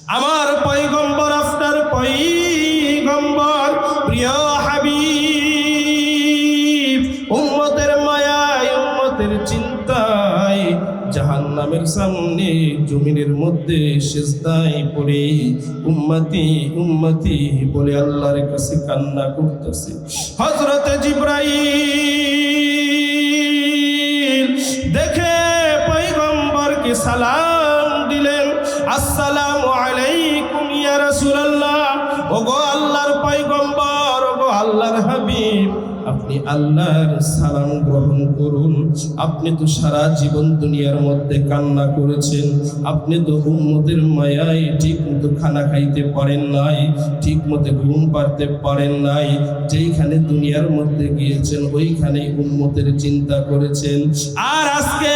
আমার পয়গম্বর, আপনার পয়গম্বর, প্রিয় হাবিব উম্মতের মায়ায়, উম্মতের চিন্তায় জাহান্নামের সামনে জমিনের মধ্যে সিজদায় পড়ে উম্মতি উম্মতি বলে আল্লাহর কাছে কান্না করতেছে। হযরত জিবরাইল দেখে পয়গম্বরকে সালাম দিলেন, আসসালামু আলাইকুম ইয়া রাসূলুল্লাহ। ওগো আল্লাহর পয়গম্বর, ওগো আল্লাহর হাবিব, আপনি আল্লাহর সালাম গ্রহণ করুন। আপনি তো সারা জীবন দুনিয়ার মধ্যে কান্না করেছেন, আপনি তো উম্মতের মায়ায় ঠিক মতো খানা খাইতে পারেন নাই, ঠিক মতো ঘুম পাড়তে পারেন নাই। যেইখানে দুনিয়ার মধ্যে গিয়েছেন ওইখানে উম্মতের চিন্তা করেছেন। আর আজকে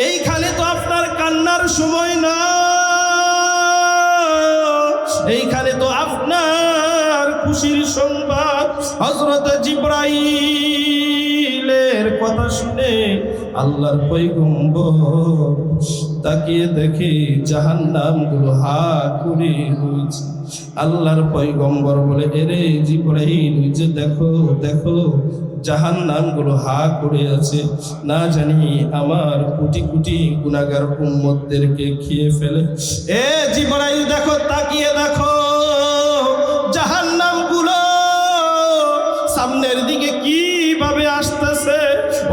এইখানে তো আপনার কান্নার সময় না, এইখানে তো আপনার খুশির সংবাদ। হযরত জিবরাইলের কথা শুনে আল্লাহর পয়গম্বর তাকিয়ে দেখে জাহান্নামগুলো হা করে রয়েছে। আল্লাহর পয়গম্বর বলে, এরে জিবরাইল, যে দেখো দেখো জাহান্নামগুলো হা করে আছে, না জানি আমার কোটি কোটি গুনাহগার উম্মতদেরকে খেয়ে ফেলে। এ জিবরাইল দেখো, তাকিয়ে দেখো জাহান্নামগুলো সামনের দিকে কিভাবে আসতেছে।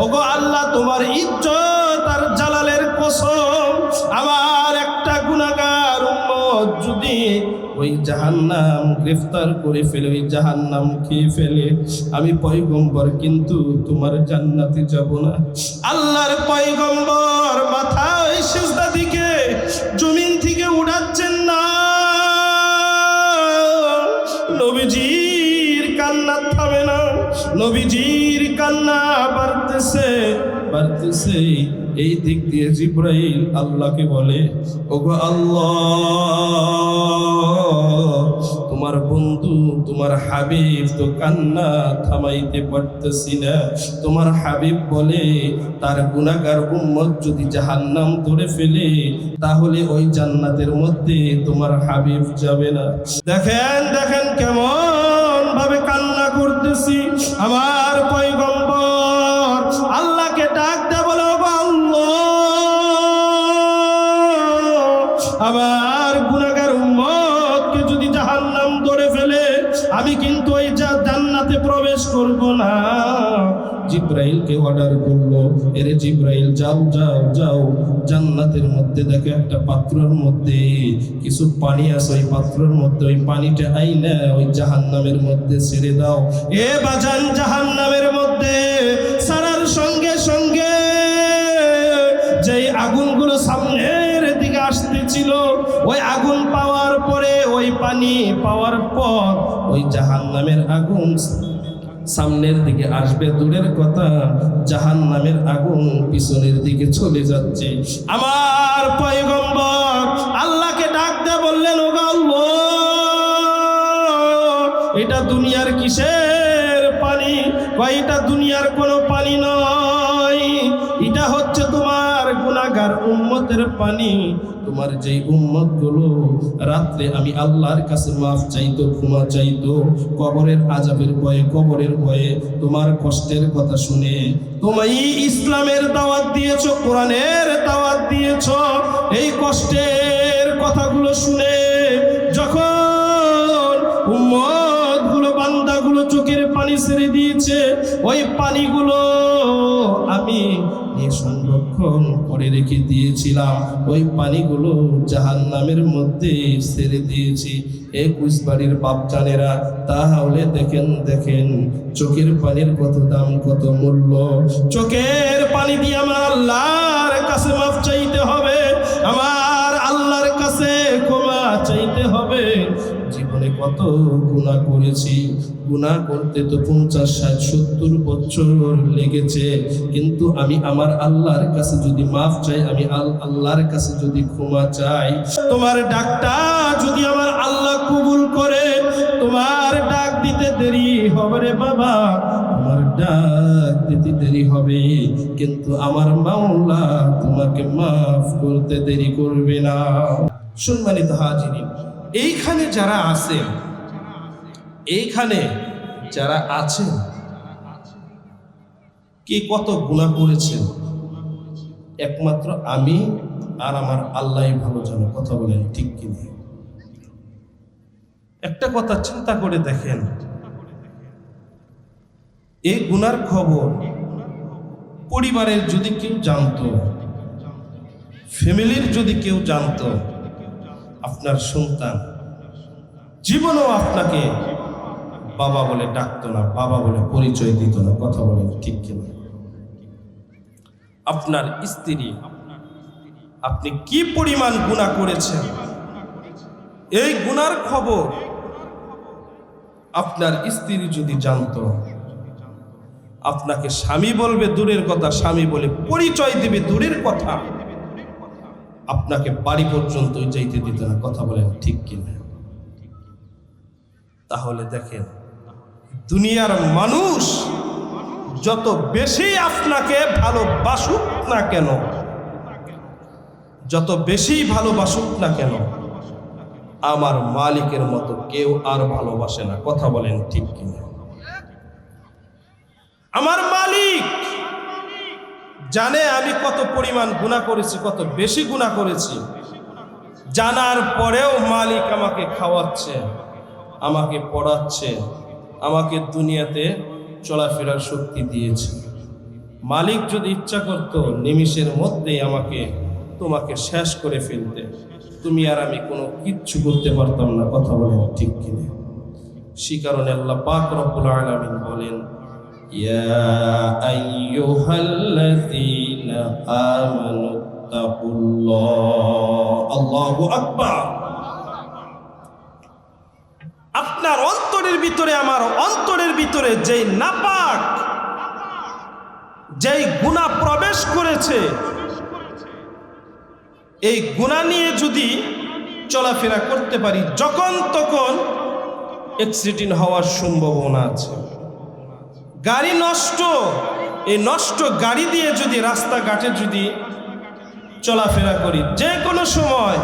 ওগো আল্লাহ, তোমার ইজ্জত আর জালালের কসম, আমার একটা গুনাহগার উম্মত যদি ওই জাহান্নাম গ্রেফতার করে ফেলে, ওই জাহান্নাম খেয়ে ফেলে, আমি পয়গম্বর কিন্তু তোমার জান্নাতে যাব না। আল্লাহর পয়গম্বর মাথা ওই সিজদা দিকে জমিন থেকে উঠাচ্ছেন না। নবীজির কান্না থামে না, নবীজির কান্না বাড়তেছে বাড়তেছে। এই দিক দিয়ে জিবরাইল আল্লাহকে বলে, ওগো আল্লাহ, তোমার বন্ধু তোমার হাবিব তো কান্না থামাইতে পারতেছি না। তোমার হাবিব বলে তার গুনাহগার উম্মত যদি জাহান্নাম ধরে ফেলে তাহলে ওই জান্নাতের মধ্যে তোমার হাবিব যাবে না। দেখেন দেখেন কেমন ভাবে কান্না করতেছি। আমার পয়গম্বর আল্লাহকে ডাক দেয়, বলো আমার গুনাহগার উম্মতকে যদি জাহান্নাম ধরে ফেলে আমি কিন্তু ওই জান্নাতে প্রবেশ করব না। জিবরাইলকে অর্ডার করলো, এরে জিবরাইল যাও যাও যাও, জান্নাতের মধ্যে দেখো একটা পাত্রের মধ্যে কিছু পানি আছে, ওই পাত্রের মধ্যে ওই পানিটা আইনা ওই জাহান্নামের মধ্যে ছেড়ে দাও। এ বাজান, জাহান্নামের মধ্যে সারার সঙ্গে সঙ্গে যেই আগুনগুলো সামনের দিকে আসতেছিল, ওই আগুন পাওয়ার পরে, ওই পানি পাওয়ার পর ওই জাহান্নামের আগুন সামনের দিকে আসবে দূরের কথা, জাহান্নামের আগুন পিছনের দিকে চলে যাচ্ছে। আমার পয়গম্বর আল্লাহকে ডাক দিয়ে বললেন, ও আল্লাহ, এটা দুনিয়ার কিসের পানি? এটা দুনিয়ার কোনো পানি নয়, এটা হচ্ছে তোমার গুনাহগার উম্মতের পানি। তোমার যেই উম্মত গুলো রাত্রে আমি আল্লাহর কাছে মাফ চাইতো, ক্ষমা চাইতো, কবরের আযাবের ভয়ে, কবরের ভয়ে তোমার কষ্টের কথা শুনে তুমি ইসলামের দাওয়াত দিয়েছো, কোরআনের দাওয়াত দিয়েছো, এই কষ্টের কথাগুলো শুনে যখন উম্মত গুলো, বান্দাগুলো চোখের পানি ছেড়ে দিয়েছে, ওই পানিগুলো আমি সংরক্ষণ করে রেখে দিয়েছিলাম, ওই পানিগুলো জাহান্নামের মধ্যে ছেড়ে দিয়েছি। 21 বাড়ির বাপজানেরা, তাহলে দেখেন দেখেন চোখের পানির কত দাম, কত মূল্য। চোখের পানি দিয়ে আমার আল্লাহর কাছে মাফ চাইতে হবে, আমার আল্লাহর কাছে ক্ষমা চাইতে হবে। জীবনে কত গুনাহ করেছি, গুনাহ করতে তো 50, 60, 70 বছর লেগেছে, কিন্তু আমি আমার আল্লাহর কাছে যদি মাফ চাই, আমি আল্লাহর কাছে যদি ক্ষমা চাই, তোমার ডাকটা যদি আমার আল্লাহ কবুল করে, তোমার ডাক দিতে দেরি হবে রে বাবা, তোমার ডাক দিতে দেরি হবে, কিন্তু আমার মাওলা তোমাকে মাফ করতে দেরি করবে না। সম্মানিত হাজিরিন, এইখানে যারা আছেন, এইখানে যারা আছেন, কে কত গুনাহ করেছেন একমাত্র আমি আর আমার আল্লাহই ভালো জানে। কথা বলেন ঠিক কিনা? একটা কথা চিন্তা করে দেখেন, এই গুনার খবর পরিবারের যদি কেউ জানতো, ফ্যামিলির যদি কেউ জানতো, আপনার সন্তান জীবনেও আপনাকে বাবা বলে ডাকতো না, বাবা বলে পরিচয় দিত না। কথা বলেন ঠিক কিনা? আপনার স্ত্রী আপনি কি পরিমাণ গুনাহ করেছেন, এই গুনার খবর আপনার স্ত্রী যদি জানতো, আপনাকে স্বামী বলবে দূরের কথা, স্বামী বলে পরিচয় দিবে দূরের কথা, আপনাকে বাড়ি পর্যন্ত যাইতে দিত না। কথা বলেন ঠিক কিনা? তাহলে দেখেন, দুনিয়ার মানুষ যত বেশি আপনাকে ভালোবাসুক না কেন, যত বেশি ভালোবাসুক না কেন, আমার মালিকের মতো কেউ আর ভালোবাসে না। কথা বলেন ঠিক কিনা? আমার মালিক জানে আমি কত পরিমাণ গুনাহ করেছি, কত বেশি গুনাহ করেছি। জানার পরেও মালিক আমাকে খাওয়াচ্ছে, আমাকে পড়াচ্ছে, আমাকে দুনিয়াতে চলাফেরার শক্তি দিয়েছে। মালিক যদি ইচ্ছা করতো নিমিষের মধ্যেই তোমাকে শেষ করে ফেলতে, তুমি আর আমি কোনো কিচ্ছু করতে পারতাম না। কথা বলেন ঠিক কিনা? সে কারণে আল্লাহ পাক রব্বুল আলামিন বলেন, ইয়া আইয়ুহাল্লাযীনা আমানুত্তাকুল্লাহ। আল্লাহু আকবার। আপনার অন্তরের ভিতরে, আমার অন্তরের ভিতরে যেই নাপাক, যেই গুনাহ প্রবেশ করেছে, এই গুনাহ নিয়ে যদি চলাফেরা করতে পারি, যখন তখন অ্যাক্সিডেন্ট হওয়ার সম্ভাবনা আছে। গাড়ি নষ্ট, এই নষ্ট গাড়ি দিয়ে যদি রাস্তাঘাটে যদি চলাফেরা করি, যে কোনো সময়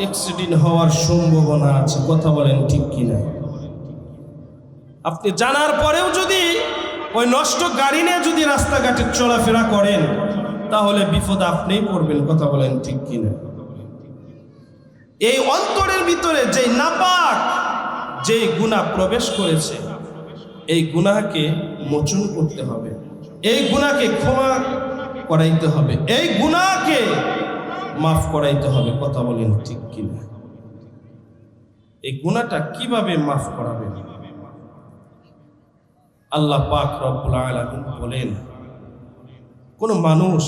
অ্যাক্সিডেন্ট হওয়ার সম্ভাবনা আছে। কথা বলেন ঠিক কিনা? আপনি জানার পরেও যদি ওই নষ্ট গাড়ি নিয়ে যদি রাস্তাঘাটে চলাফেরা করেন, তাহলে বিপদ আপনিই পড়বেন। কথা বলেন ঠিক কিনা? এই অন্তরের ভিতরে যেই নাপাক, যেই গুনাহ প্রবেশ করেছে, এই গুনাহকে মোচন করতে হবে, এই গুনাহকে ক্ষমা করাইতে হবে, এই গুনাহকে মাফ করাইতে হবে। কথা বলেন ঠিক কিনা? এই গুনাহটা কিভাবে মাফ করাবেন? আল্লাহ পাক রব্বুল আলামিন বলেন, কোন মানুষ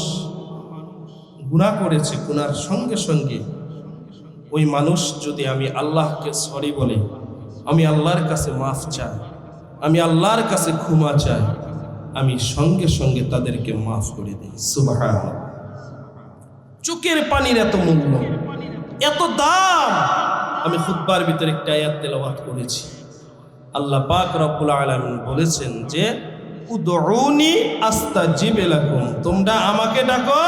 গুনাহ করেছে, গুনার সঙ্গে সঙ্গে ওই মানুষ যদি আমি আল্লাহকে সরি বলে, আমি আল্লাহর কাছে মাফ চাই, আমি আল্লাহর কাছে ক্ষমা চাই, আমি সঙ্গে সঙ্গে তাদেরকে মাফ করে দিই। সুবহানাল্লাহ। চোখের পানির এত মূল্য, এত দাম। আমি খুতবার ভিতরে একটা আয়াত তেলাওয়াত করেছি। আল্লাহ পাক রব্বুল আলামিন বলেছেন যে, উদউনি আস্তাজিব লাকুম, তোমরা আমাকে ডাকো,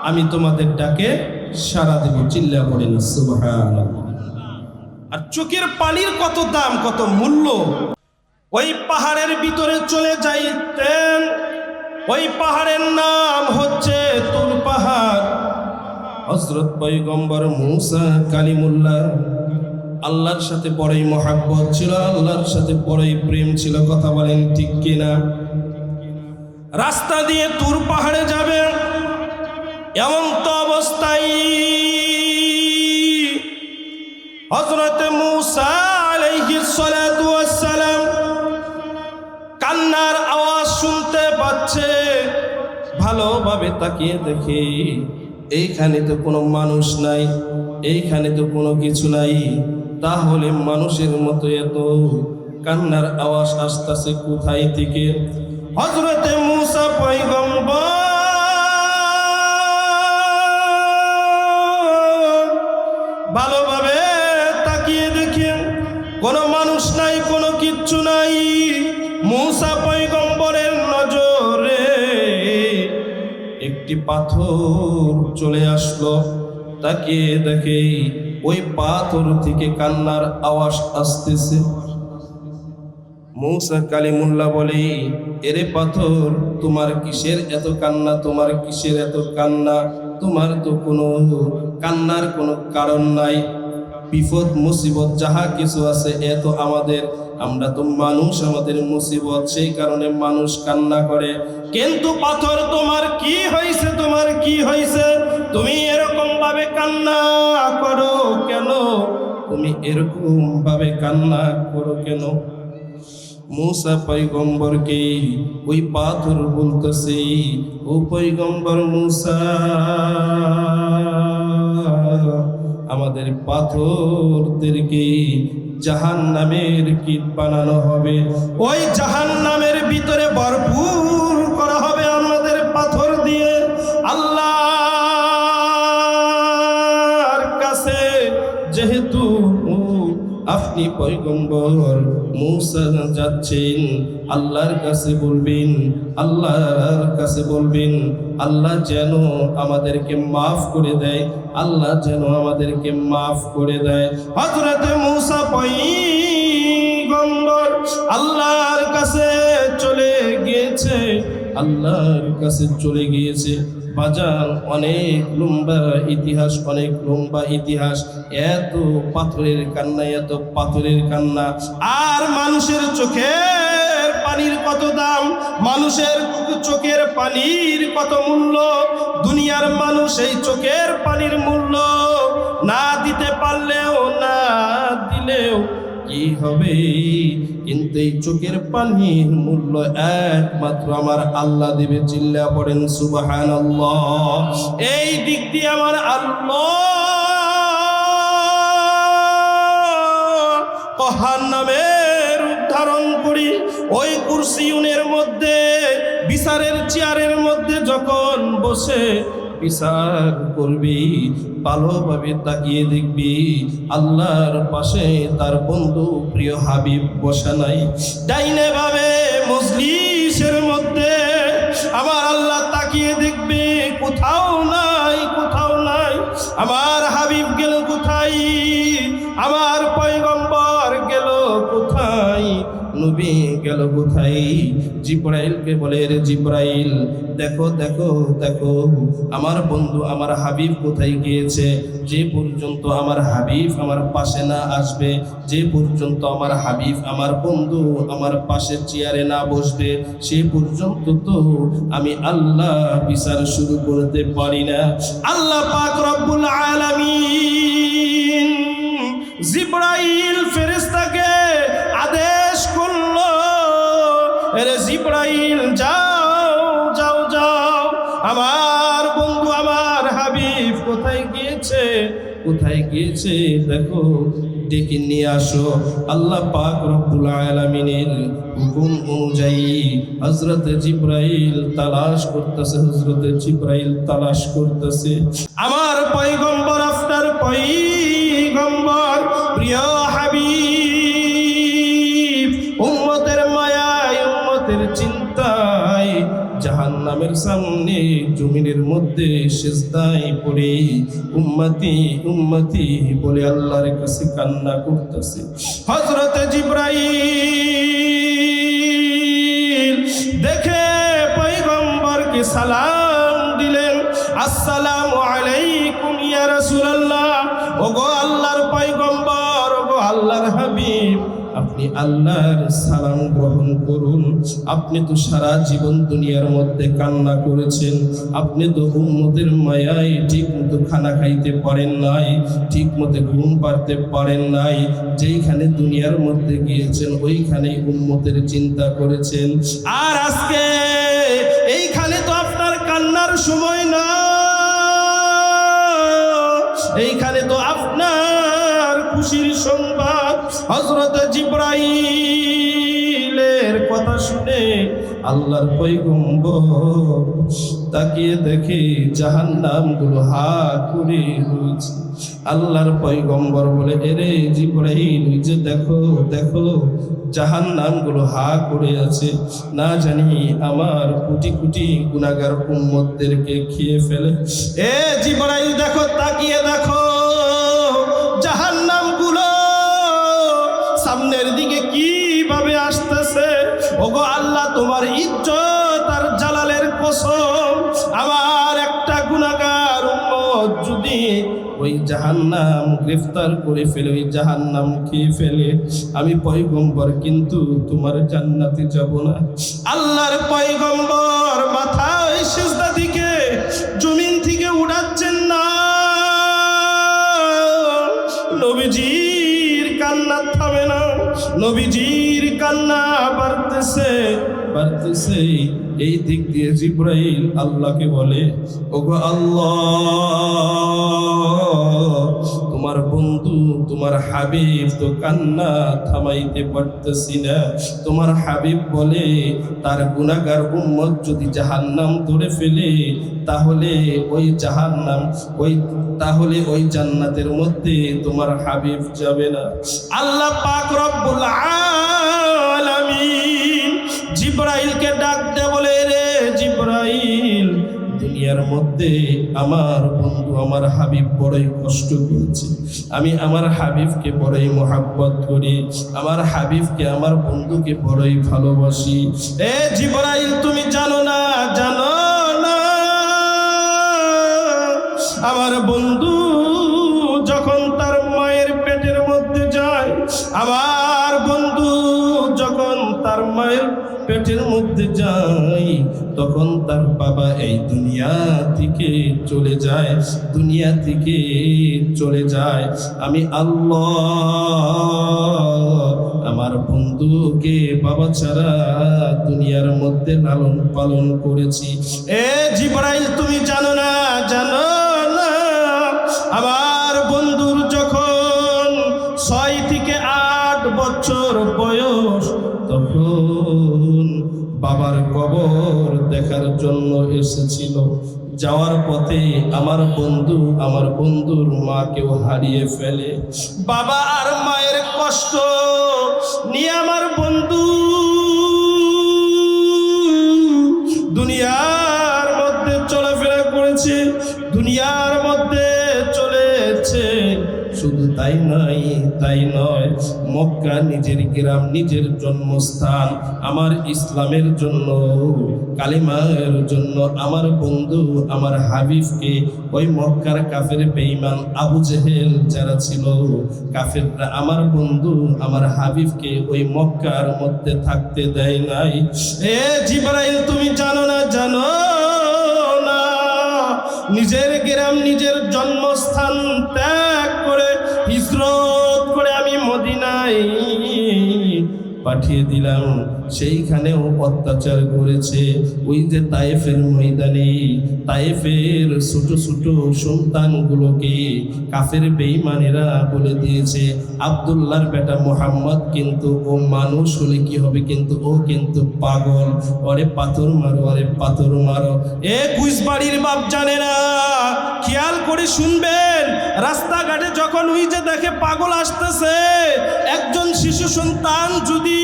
আমি তোমাদের ডাকে সাড়া দেব। চিল্লা পড়েন সুবহানাল্লাহ। আর চোখের পানির কত দাম, কত মূল্য। ওই পাহাড়ের ভিতরে চলে যাইতেন, ওই পাহাড়ের নাম হচ্ছে তুর পাহাড়। হযরত পয়গম্বর মূসা কালিমুল্লাহ আল্লাহর সাথে বড়ই মহাব্বত ছিল, আল্লাহর সাথে বড়ই প্রেম ছিল। কথা বলেন ঠিক কিনা? রাস্তা দিয়ে তুর পাহাড়ে যাবে, এমন তো অবস্থায় হযরত মূসা আলাইহিস সালাতু ওয়াস সালাম কান্নার আওয়াজ শুনতে পাচ্ছে। ভালোভাবে তাকিয়ে দেখে এইখানে তো কোনো মানুষ নাই, এইখানে তো কোনো কিছু নাই। তাহলে মানুষের মতো এত কান্নার আওয়াজ আসতেছে কোথায় থেকে? হযরত মূসা পয়গম্বর ভালোভাবে তাকিয়ে দেখে কোনো মানুষ নাই, কোনো কিচ্ছু নাই। মূসা পয়গম্বরের নজরে একটি পাথর চলে আসলো। তাকিয়ে দেখে ওই পাথর থেকে কান্নার আওয়াজ আসতেছে। মূসা কালিমুল্লাহ বলে, এরে পাথর, তোমার কিসের এত কান্না, তোমার কিসের এত কান্না? তোমার তো কোনো কান্নার কোনো কারণ নাই। বিপদ মুসিবত যাহা কিছু আছে এত আমাদের, আমরা তো মানুষ, আমাদের মুসিবত, সেই কারণে মানুষ কান্না করে। কিন্তু পাথর, তোমার কি হয়েছে? তোমার কি হয়েছে? তুমি এরকম ভাবে কান্না করো কেন? তুমি এরকম ভাবে কান্না করো কেন? মূসা পয়গম্বরকে ওই পাথর বলতেছে, ও পয়গম্বর মূসা, আমাদের পাথরদেরকে জাহান্নামের কীট বানানো হবে, ওই জাহান্নামের ভিতরে ভরপুর করা হবে আমাদের পাথর দিয়ে। আল্লাহর কাছে যেহেতু আপনি পয়গম্বর মূসা যাচ্ছেন, আল্লাহর কাছে বলবেন, আল্লাহর কাছে বলবেন, আল্লাহ যেন আমাদেরকে মাফ করে দেয়, আল্লাহ যেন আমাদেরকে মাফ করে দেয়। হযরত মূসা পয়গম্বর আল্লাহর কাছে চলে গিয়েছে, আল্লাহর কাছে চলে গিয়েছে। বাজার অনেক লম্বা ইতিহাস, অনেক লম্বা ইতিহাস। এত পাথরের কান্না, এত পাথরের কান্না। আর মানুষের চোখের পানির কত দাম, মানুষের চোখের পানির কত মূল্য। দুনিয়ার মানুষ এই চোখের পানির মূল্য না দিতে পারলেও, না দিলেও কি হবে, কিন্তু এই চোখের পানির মূল্য একমাত্র আমার আল্লাহ দিবে। চিল্লা পড়েন সুবহানাল্লাহ। এই দিক দিয়ে আমার আল্লাহ জাহান্নামের উদ্ধারণ করি। ওই কুরসিউনের মধ্যে, বিচারের চেয়ারের মধ্যে যখন বসে বিচার করবি, ভালোভাবে তাকিয়ে দেখবি আল্লাহর পাশে তার বন্ধু প্রিয় হাবিব বসা নাই। ডাইনে ভাবে মজলিসের মধ্যে আমার আল্লাহ তাকিয়ে দেখবে, কোথাও নাই, কোথাও নাই। আমার হাবিব গেল কোথায়? আমার পয়গম্বর গেল কোথায়? নবী গেল কোথায়? জিবরাইলকে বলে, রে জিবরাইল, দেখো দেখো দেখো আমার বন্ধু, আমার হাবিব কোথায় গিয়েছে। যে পর্যন্ত আমার হাবিব আমার পাশে না আসবে, যে পর্যন্ত আমার হাবিব আমার বন্ধু আমার পাশে চেয়ারে না বসবে, সে পর্যন্ত তো আমি আল্লাহ বিচার শুরু করতে পারি না। আল্লাহ পাক রব্বুল আলামিন জিবরাইল ফেরেশতাকে আদেশ করলো, এরে জিবরাইল, যাও যাও যাও, আমার বন্ধু আমার হাবিব কোথায় গিয়েছে, কোথায় গিয়েছে দেখো, ডেকে নিয়ে আসো। আল্লাহ পাক রব্বুল আলামিনের হুকুম অনুযায়ী হযরত জিবরাইল তালাশ করতেছে, হযরত জিবরাইল তালাশ করতেছে। আমার পয়গম্বর, আপনার পয়গম্বর, প্রিয় হাবিব উম্মতের মায়ায়, উম্মতের চিন্তায় জাহান্নামের সামনে জমিনের মধ্যে সিজদায় পড়ে উম্মতি উম্মতি বলে আল্লাহর কাছে কান্না করতেছে। হযরত জিবরাইল দেখে পয়গম্বরকে সালাম দিলেন, আসসালামু আলাইকুম ইয়া রাসূলুল্লাহ। ওগো আল্লাহর পয়গম্বর, ওগো আল্লাহর হাবিব, আপনি আল্লাহর সালাম গ্রহণ করুন। আপনি তো সারা জীবন দুনিয়ার মধ্যে কান্না করেছেন, আপনি তো উম্মতের মায়ায় ঠিক মতো খানা খাইতে পারেন নাই, ঠিক মতো ঘুম পাড়তে পারেন নাই। যেইখানে দুনিয়ার মধ্যে গিয়েছেন ওইখানে উম্মতের চিন্তা করেছেন। আর আজকে এইখানে তো আপনার কান্নার সময় না, এইখানে তো আপনার খুশির সংবাদ। হযরত জিবরাইলের কথা শুনে আল্লাহর পয়গম্বর তাকিয়ে দেখে জাহান্নামগুলো হা করে রয়েছে। আল্লাহর পয়গম্বর বলে, এরে জিবরাইল, ওই যে দেখো দেখো জাহান্নামগুলো হা করে আছে, না জানি আমার কোটি কোটি গুনাহগার উম্মতদেরকে খেয়ে ফেলে। এ জিবরাইল দেখো, তাকিয়ে দেখো জাহান্নামগুলো সামনের দিকে কিভাবে আসতেছে। ওগো আল্লাহ, তোমার ইজ্জত আর জালালের কসম, আমার একটা গুনাহগার উম্মত যদি ওই জাহান্নাম গ্রেফতার করে ফেলে, ওই জাহান্নাম খেয়ে ফেলে, আমি পয়গম্বর কিন্তু তোমার জান্নাতে যাব না। আল্লাহর পয়গম্বর মাথা ওই সিজদা দিকে জমিন থেকে উঠাচ্ছেন না। নবীজির কান্না থামে না, নবীজির কান্না বাড়তেছে বাড়তেছে। এই দিক দিয়ে জিবরাইল আল্লাহকে বলে, ওগো আল্লাহ, তোমার বন্ধু তোমার হাবিব তো কান্না থামাইতে পারতেছি না। তোমার হাবিব বলে, তার গুনাহগার উম্মত যদি জাহান্নাম ধরে ফেলে, তাহলে ওই জাহান্নাম তাহলে ওই জান্নাতের মধ্যে তোমার হাবিব যাবে না। আল্লাহ পাক রব্বুল আলামিন জিবরাইলকে ডাক দিয়ে বলে, রে জিবরাইল, দুনিয়ার মধ্যে আমার বন্ধু আমার হাবিব বড়ই কষ্ট করেছে, আমি আমার হাবিবকে বড়ই মহাব্বত করি, আমার হাবিবকে আমার বন্ধুকে বড়ই ভালোবাসি। এ জিবরাইল, তুমি জানো না, জানো না আমার বন্ধু যখন তার মায়ের পেটের মধ্যে যায়, আমার বন্ধু যখন তার মায়ের পেটের মধ্যে যায়, তখন তার বাবা এই দুনিয়া থেকে চলে যায়, দুনিয়া থেকে চলে যায়। আমি আল্লাহ আমার বন্ধুকে বাবা ছাড়া দুনিয়ার মধ্যে লালন পালন করেছি। এ জিবরাইল, তুমি জানো না, জানো না আমার বন্ধুর যখন 6 থেকে 8 বছর বয়স, তখন বাবার কবর দেখার জন্য এসেছিল। যাওয়ার পথে আমার বন্ধুর মাকেও হারিয়ে ফেলে। বাবা আর মায়ের কষ্ট নিয়ে আমার বন্ধু দুনিয়ার মধ্যে চলাফেরা করেছে, দুনিয়ার মধ্যে চলেছে। শুধু তাই নয়, মক্কা নিজের গ্রাম, নিজের জন্মস্থান, আমার ইসলামের জন্য, কালিমার জন্য আমার বন্ধু আমার হাবিবকে ওই মক্কার কাফের বেঈমান আবু জেহেল যারা ছিল কাফেররা, আমার বন্ধু আমার হাবিবকে ওই মক্কার মধ্যে থাকতে দেয় নাই। এ জিবরাইল, তুমি জানো না, জানো না নিজের গ্রাম, নিজের জন্মস্থান ত্যাগ করে, হিজরত করে আমি মদিনায় পাঠিয়ে দিলাম। সেইখানেও অত্যাচার করেছে। ওই যে তায়েফের ময়দানে তায়েফের ছোট ছোট সন্তানগুলোকে কাফের বেঈমানেরা বলে দিয়েছে, আব্দুল্লাহর বেটা মোহাম্মদ কিন্তু ও মানুষ হলে কি হবে, কিন্তু ও কিন্তু পাগল, ওরে পাথর মারো, ওরে পাথর মারো। এ কুইসবাড়ির বাপ জানে না, খেয়াল করে শুনবেন, রাস্তাঘাটে যখন ওই যে দেখে পাগল আসতেছে, একজন শিশু সন্তান যদি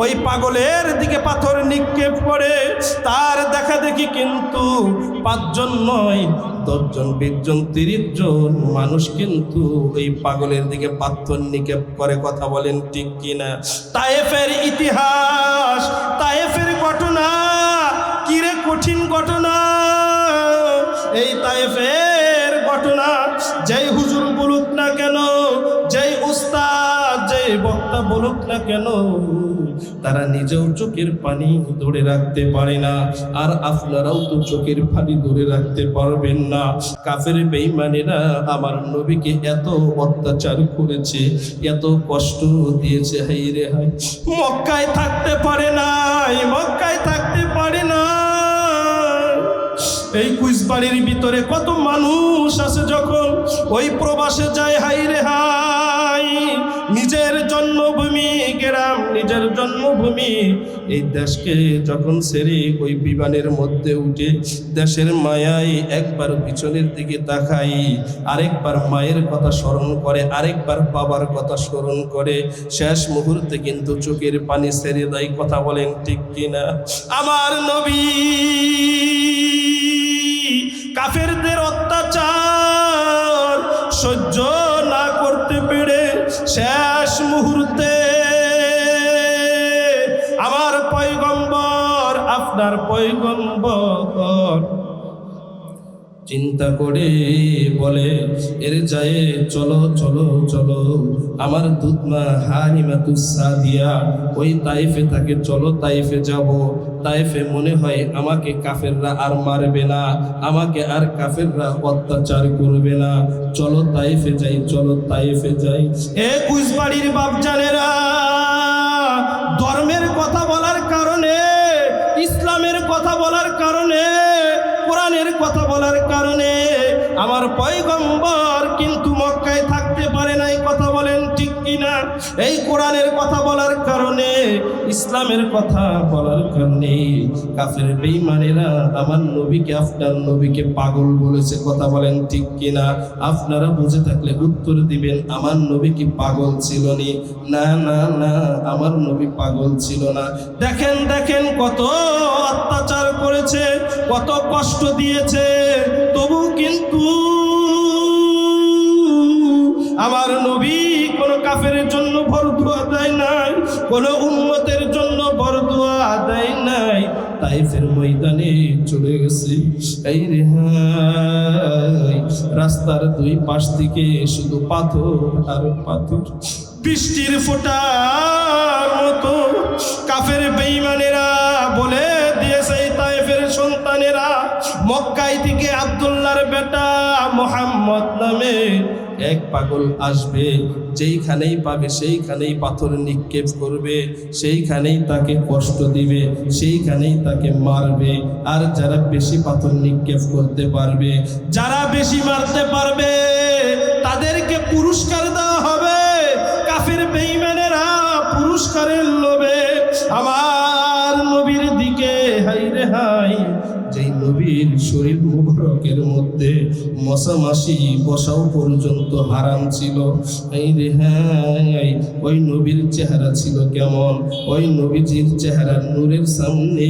ওই পাগলের দিকে পাথর নিক্ষেপ করে, তার দেখা দেখি কিন্তু 5 জন নয়, 10 জন, 20 জন, 30 জন মানুষ কিন্তু ওই পাগলের দিকে পাথর নিক্ষেপ করে। কথা বলেন ঠিক কিনা? তায়েফের ইতিহাস, তায়েফের ঘটনা, কিরে কঠিন ঘটনা এই তায়েফের ঘটনা। যেই হুজুর বলুক না কেন, যেই উস্তাদ, যেই বক্তা বলুক না কেন, তারা নিজেও চোখের পানি ধরে রাখতে পারে না, আর আপনারাও তো চোখের পানি ধরে রাখতে পারবেন না। কাফের বেঈমানেরা আমার নবীকে এত অত্যাচার করেছে, এত কষ্ট দিয়েছে, হাই রে হাই, মক্কায় থাকতে পারে নাই, মক্কায় থাকতে পারে না। এই কুইসবাড়ির ভিতরে কত মানুষ আছে যখন ওই প্রবাসে যায়, হাই রে হাই, নিজের জন্মভূমি গ্রাম, নিজের জন্মভূমি, এই দেশকে যখন ছেড়ে ওই বিমানের মধ্যে উঠে দেশের মায়ায় একবার পিছনের দিকে তাকাই, আরেকবার মায়ের কথা স্মরণ করে, আরেকবার বাবার কথা স্মরণ করে, শেষ মুহূর্তে কিন্তু চোখের পানি ছেড়ে দেয়। কথা বলেন ঠিক কিনা? আমার নবী কাফেরদের অত্যাচার সহ্য না করতে পেরে শেষ মুহূর্তে আমার পয়গম্বর, আপনার পয়গম্বর চিন্তা করে বলে, এর যায় চলো চলো চলো, আমার দুধমা হালিমাতুস সাদিয়া ওই তাইফে থাকে, চলো তাইফে যাব। তাইফে মনে হয় আমাকে কাফেররা আর মারবে না, আমাকে আর কাফেররা অত্যাচার করবে না, চলো তাইফে যাই, চলো তাইফে যাই। এ কুইজবাড়ির বাপজানেরা, ধর্মের কথা বলার কারণে, ইসলামের কথা বলার কারণে, কোরআনের কথা বলার কারণে আমার পয়গম্বর কিন্তু মক্কায় থাকতে পারে নাই। কথা বলেন ঠিক কিনা? এই কোরআনের কথা বলার কারণে, ইসলামের কথা বলার কারণে কাফের বেঈমানেরা আমার নবীকে, আপনার নবীকে পাগল বলেছে। কথা বলেন ঠিক কিনা? আপনারা বুঝে থাকলে উত্তর দিবেন, আমার নবী কি পাগল ছিল নি? না না না, আমার নবী পাগল ছিল না। দেখেন দেখেন কত অত্যাচার করেছে, কত কষ্ট দিয়েছে, তবু কিন্তু আমার নবী কোন কাফেরের জন্য বরদুয়া দেয় নাই, কোন উম্মতের জন্য বরদুয়া দেয় নাই। তাইফের ময়দানে চলে গেছে। এই রেহাই, রাস্তার দুই পাশ থেকে শুধু পাথর আর পাথর, বৃষ্টির ফোঁটার মতো কাফের বেঈমানেরা বলে দিয়েছে, তাইফের সন্তানেরা মক্কায় থেকে আব্দুল্লাহর বেটা মুহাম্মদ নামে এক পাগল আসবে, যেইখানেই পাবে সেইখানেই পাথর নিক্ষেপ করবে, সেইখানেই তাকে কষ্ট দিবে, সেইখানেই তাকে মারবে। আর যারা বেশি পাথর নিক্ষেপ করতে পারবে, যারা বেশি মারতে পারবে, তাদেরকে পুরস্কার দেওয়া হবে। কাফের বেঈমানেরা পুরস্কারের লোভে আমার নবীর দিকে, হাই রে হাই, যেই নবীর শরীর মুবারকের মধ্যে মশা মাছি বসাও পর্যন্ত হারাম ছিল। এই রে হাই, ওই নবীর চেহারা ছিল কেমন? ওই নবীজির চেহারা নূরের সামনে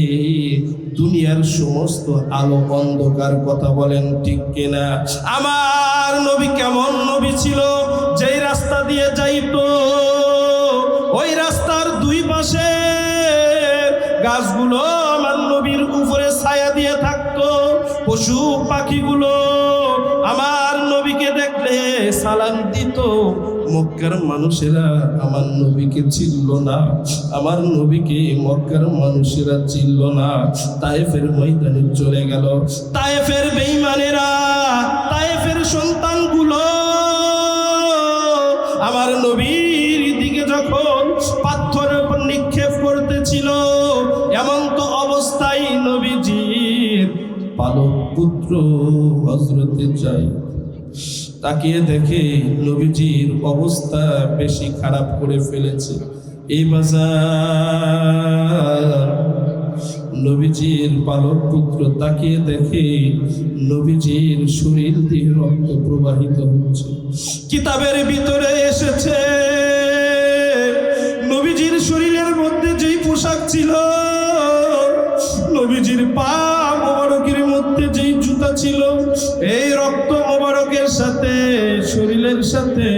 দুনিয়ার সমস্ত আলো অন্ধকার। কথা বলেন ঠিক কিনা? আমার নবী কেমন নবী ছিল? যেই রাস্তা দিয়ে যাইতো, ওই রাস্তার দুই পাশে গাছগুলো আমার নবীর উপরে ছায়া দিয়ে থাকতো। পশু পাখিগুলো আমার নবীকে দেখলে সালাম দিত। মক্কার মানুষেরা আমার নবীকে চিনল না, আমার নবীকে মক্কার মানুষেরা চিনল না। তায়েফের ময়দানে চলে গেল। তায়েফের বেঈমানেরা, তায়েফের সন্তানগুলো আমার নবীর দিকে যখন পাথর নিক্ষেপ করতেছিল, এমন তো অবস্থায় নবীজির পালক পুত্র হযরতে যাই তাকিয়ে দেখে নবীজির অবস্থা বেশি খারাপ করে ফেলেছে। এই বাজার নবীজির পালক পুত্র তাকিয়ে দেখে নবীজির শরীর দিয়ে রক্ত প্রবাহিত হচ্ছে। কিতাবের ভিতরে এসেছে নবীজির শরীরের মধ্যে যেই পোশাক ছিল, নবীজির পা মোবারকের মধ্যে যেই জুতা ছিল, এই রক্ত মোবারকের সাথে শরীরের সাথে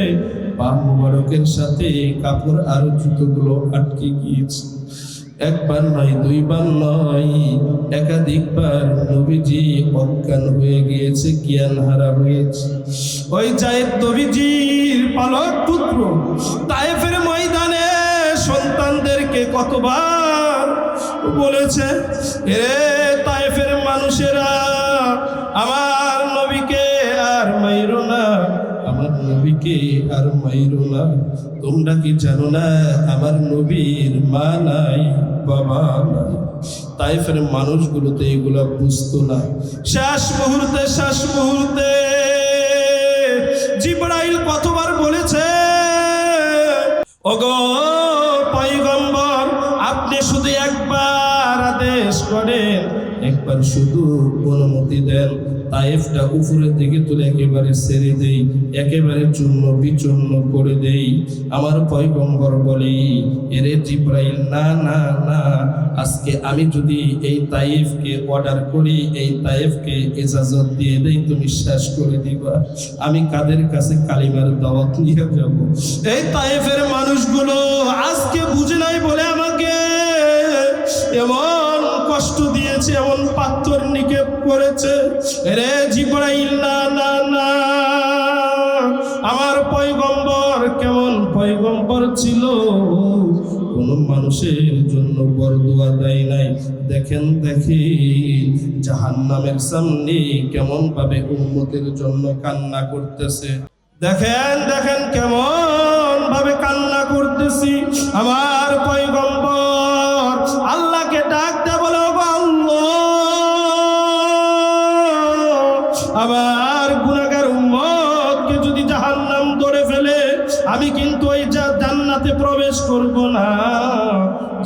পা মোবারকের সাথে কাপড় আর জুতোগুলো আটকে গিয়েছে। একবার নয়, দুইবার নয়, একাধিকবার নবীজি অজ্ঞান হয়ে গিয়েছে, জ্ঞান হারা হয়েছে। ওই জায়েদ নবীজির পালক পুত্র তায়েফের ময়দানে সন্তানদেরকে কতবার বলেছে, এরে তায়েফের মানুষেরা, আমার নবীকে আর মাইরো না, আমার নবীকে আর মাইরো না। তোমরা কি জানো না আমার নবীর মা নাই, বাবা নাই? তায়েফের মানুষগুলো তো এগুলা বুঝতো না। শেষ মুহূর্তে জিবরাইল কতবার বলেছে, ওগো পয়গম্বর, আদেশ করেন, একবার শুধু অনুমতি দেন, তায়েফটা উপরের দিকে তুলে একেবারে ছেড়ে দেই, একেবারে চূর্ণ বিচূর্ণ করে দেই। আমার পয়গম্বর বলি, এরে জিব্রাইল, না না না, আজকে আমি যদি এই তায়েফকে অর্ডার করি, এই তায়েফকে ইজাজত দিয়ে দেই, তুমি শেষ করে দিবা। আমি কাদের কাছে কালিমার দাওয়াত নিয়ে যাব? এই তায়েফের মানুষগুলো আজকে বুঝে নাই বলে আমাকে এমন কষ্ট দিয়েছে, এমন পাথর নিক্ষেপ করেছে। রে জিব্রাইল, না না না, আমার পয়গম্বর কেমন পয়গম্বর ছিল, কোন মানুষের জন্য বরদুয়া দেয় নাই। দেখেন জাহান্নামের সামনে কেমন ভাবে উম্মতের জন্য কান্না করতেছে। দেখেন কেমন ভাবে কান্না করতেছি। আমার পয়গম্বর আল্লাহকে ডাকতে বলো, আমার গুনাহগার উম্মতকে যদি জাহান্নাম ধরে ফেলে, আমি কিন্তু ওই জান্নাতে প্রবেশ করব না।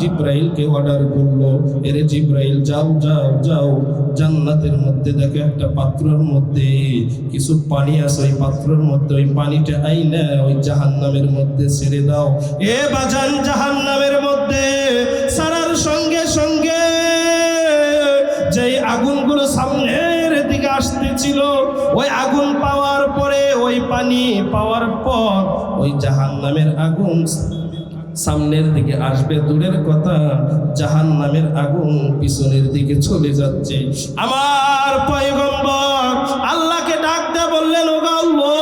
জিব্রাইলকে অর্ডার করলো, এরে জিব্রাইল, যাও যাও যাও, জান্নাতের মধ্যে দেখো একটা পাত্রের মধ্যে কিছু পানি আছে, ওই পাত্রের মধ্যে ওই পানিটা আইনা ওই জাহান্নামের মধ্যে ছেড়ে দাও। এ বাজান, জাহান্নামের মধ্যে সারার সঙ্গে সঙ্গে যেই আগুনগুলো সামনের দিকে আসতেছিল, ওই আগুন পাওয়ার পরে, ওই পানি পাওয়ার পর ওই জাহান্নামের আগুন সামনের দিকে আসবে দূরের কথা, জাহান্নামের আগুন পিছনের দিকে চলে যাচ্ছে। আমার পয়গম্বর আল্লাহকে ডাক দিয়ে বললেন, ও আল্লাহ,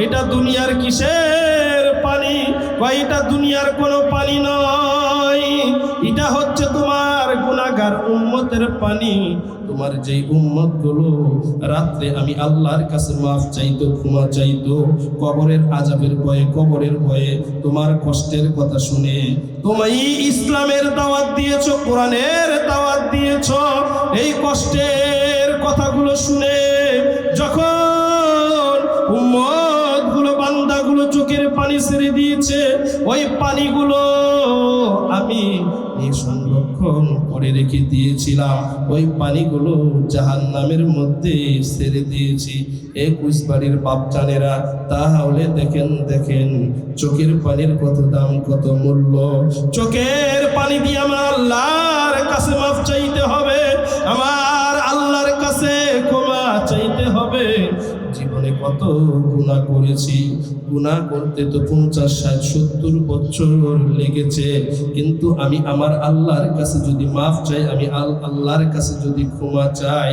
এটা দুনিয়ার কিসের পানি? এটা দুনিয়ার কোনো পানি নয়, এটা হচ্ছে তোমার গুনাহগার উম্মতের পানি। তোমার যেই উম্মত গুলো রাত্রে আমি আল্লাহর কাছে মাফ চাইতো, ক্ষমা চাইতো, কবরের আযাবের ভয়ে, কবরের ভয়ে তোমার কষ্টের কথা শুনে তুমি ইসলামের দাওয়াত দিয়েছো, কোরআনের দাওয়াত দিয়েছো, এই কষ্টের কথাগুলো শুনে যখন উম্মত গুলো, বান্দাগুলো চোখের পানি ছেড়ে দিয়েছে, ওই পানিগুলো আমি সংরক্ষণ করে রেখে দিয়েছিলাম, ওই পানিগুলো জাহান্নামের মধ্যে ছেড়ে দিয়েছি। 21 বাড়ির বাপজানেরা, তাহলে দেখেন চোখের পানির কত দাম, কত মূল্য। চোখের পানি দিয়ে আমার আল্লাহর কাছে মাফ চাইতে হবে, আমার আল্লাহর কাছে ক্ষমা চাইতে হবে। জীবনে কত গুনাহ করেছি, গুনাহ করতে তো 50, 60, 70 বছর লেগেছে, কিন্তু আমি আমার আল্লাহর কাছে যদি মাফ চাই, আমি আল্লাহর কাছে যদি ক্ষমা চাই,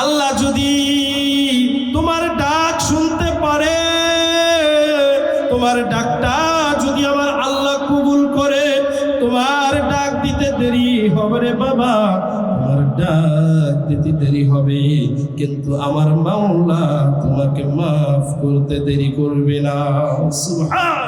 আল্লাহ যদি তোমার ডাক শুনতে পারে, তোমার ডাকটা যদি আমার আল্লাহ কবুল করে, তোমার ডাক দিতে দেরি হবে রে বাবা, তোমার ডাক দিতে দেরি হবে, কিন্তু আমার মাওলা তোমাকে মাফ করতে দেরি করবে না। সুবহান।